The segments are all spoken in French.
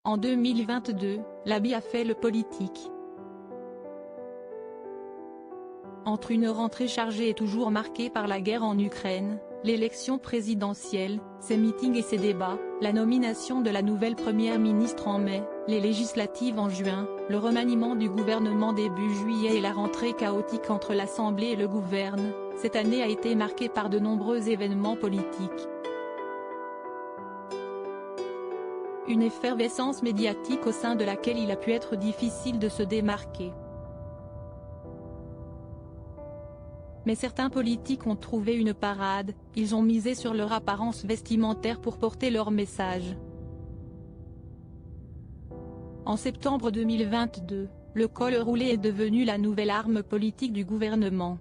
En 2022, l'habit a fait le politique. Entre une rentrée chargée et toujours marquée par la guerre en Ukraine, l'élection présidentielle, ses meetings et ses débats, la nomination de la nouvelle première ministre en mai, les législatives en juin, le remaniement du gouvernement début juillet et la rentrée chaotique entre l'Assemblée et le gouverne, cette année a été marquée par de nombreux événements politiques. Une effervescence médiatique au sein de laquelle il a pu être difficile de se démarquer. Mais certains politiques ont trouvé une parade, ils ont misé sur leur apparence vestimentaire pour porter leur message. En septembre 2022, le col roulé est devenu la nouvelle arme politique du gouvernement.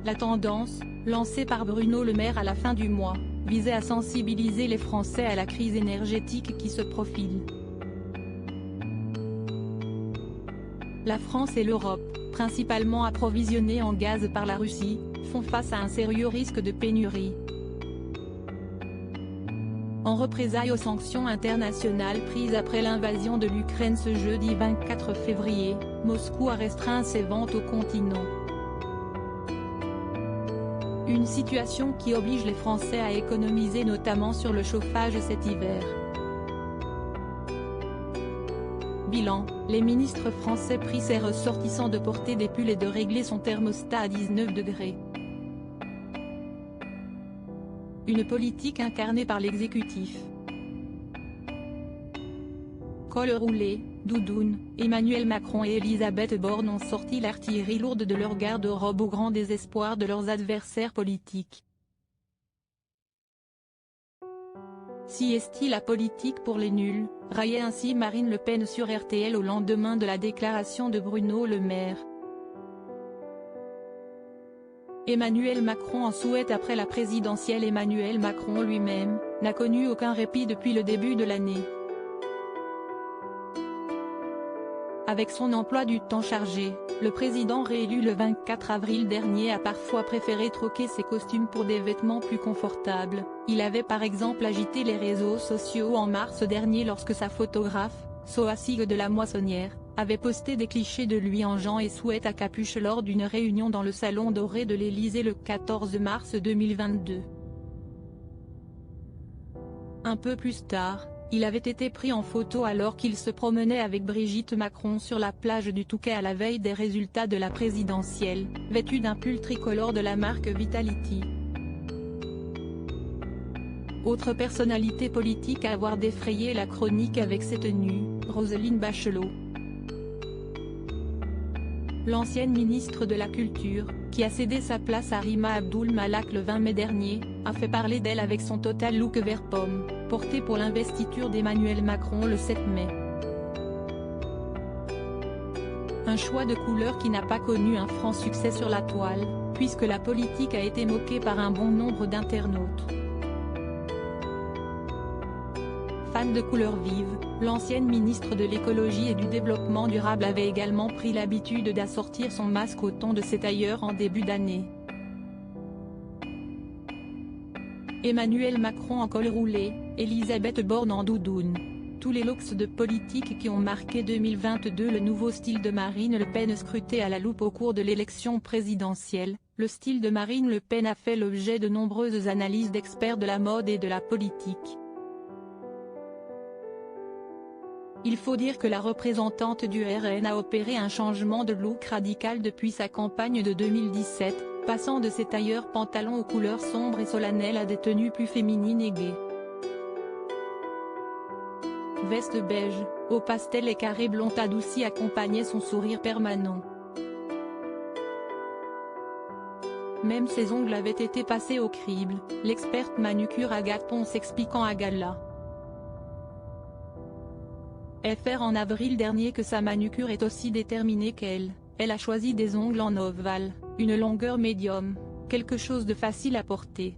La tendance, lancée par Bruno Le Maire à la fin du mois, visait à sensibiliser les Français à la crise énergétique qui se profile. La France et l'Europe, principalement approvisionnées en gaz par la Russie, font face à un sérieux risque de pénurie. En représailles aux sanctions internationales prises après l'invasion de l'Ukraine ce jeudi 24 février, Moscou a restreint ses ventes au continent. Une situation qui oblige les Français à économiser notamment sur le chauffage cet hiver. Bilan, les ministres français prient ses ressortissants de porter des pulls et de régler son thermostat à 19 degrés. Une politique incarnée par l'exécutif. Col roulé, doudoune, Emmanuel Macron et Elisabeth Borne ont sorti l'artillerie lourde de leur garde-robe au grand désespoir de leurs adversaires politiques. Si est-il la politique pour les nuls, raillait ainsi Marine Le Pen sur RTL au lendemain de la déclaration de Bruno Le Maire. Emmanuel Macron en souhaite après la présidentielle. Emmanuel Macron lui-même, n'a connu aucun répit depuis le début de l'année. Avec son emploi du temps chargé, le président réélu le 24 avril dernier a parfois préféré troquer ses costumes pour des vêtements plus confortables. Il avait par exemple agité les réseaux sociaux en mars dernier lorsque sa photographe, Sohasig de la Moissonnière, avait posté des clichés de lui en jean et sweat à capuche lors d'une réunion dans le salon doré de l'Élysée le 14 mars 2022. Un peu plus tard, il avait été pris en photo alors qu'il se promenait avec Brigitte Macron sur la plage du Touquet à la veille des résultats de la présidentielle, vêtu d'un pull tricolore de la marque Vitality. Autre personnalité politique à avoir défrayé la chronique avec ses tenues, Roselyne Bachelot. L'ancienne ministre de la Culture, qui a cédé sa place à Rima Abdul Malak le 20 mai dernier, a fait parler d'elle avec son total look vert pomme, porté pour l'investiture d'Emmanuel Macron le 7 mai. Un choix de couleur qui n'a pas connu un franc succès sur la toile, puisque la politique a été moquée par un bon nombre d'internautes. Fan de couleurs vives, l'ancienne ministre de l'écologie et du développement durable avait également pris l'habitude d'assortir son masque au ton de ses tailleurs en début d'année. Emmanuel Macron en col roulé, Elisabeth Borne en doudoune. Tous les looks de politique qui ont marqué 2022. Le nouveau style de Marine Le Pen scruté à la loupe au cours de l'élection présidentielle. Le style de Marine Le Pen a fait l'objet de nombreuses analyses d'experts de la mode et de la politique. Il faut dire que la représentante du RN a opéré un changement de look radical depuis sa campagne de 2017, passant de ses tailleurs pantalons aux couleurs sombres et solennelles à des tenues plus féminines et gaies. Veste beige, au pastel et carré blond adouci accompagnait son sourire permanent. Même ses ongles avaient été passés au crible, l'experte manucure Agathe Ponce expliquant à Gala. FR en avril dernier que sa manucure est aussi déterminée qu'elle. Elle a choisi des ongles en ovale, une longueur médium, quelque chose de facile à porter.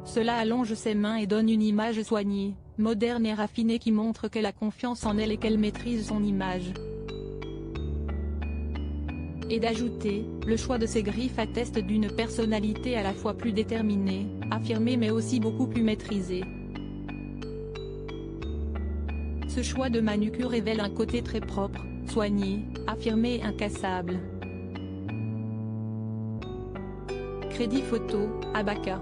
Cela allonge ses mains et donne une image soignée, moderne et raffinée qui montre qu'elle a confiance en elle et qu'elle maîtrise son image. Et d'ajouter, le choix de ces griffes atteste d'une personnalité à la fois plus déterminée, affirmée mais aussi beaucoup plus maîtrisée. Ce choix de manucure révèle un côté très propre, soigné, affirmé et incassable. Crédit photo, Abaka.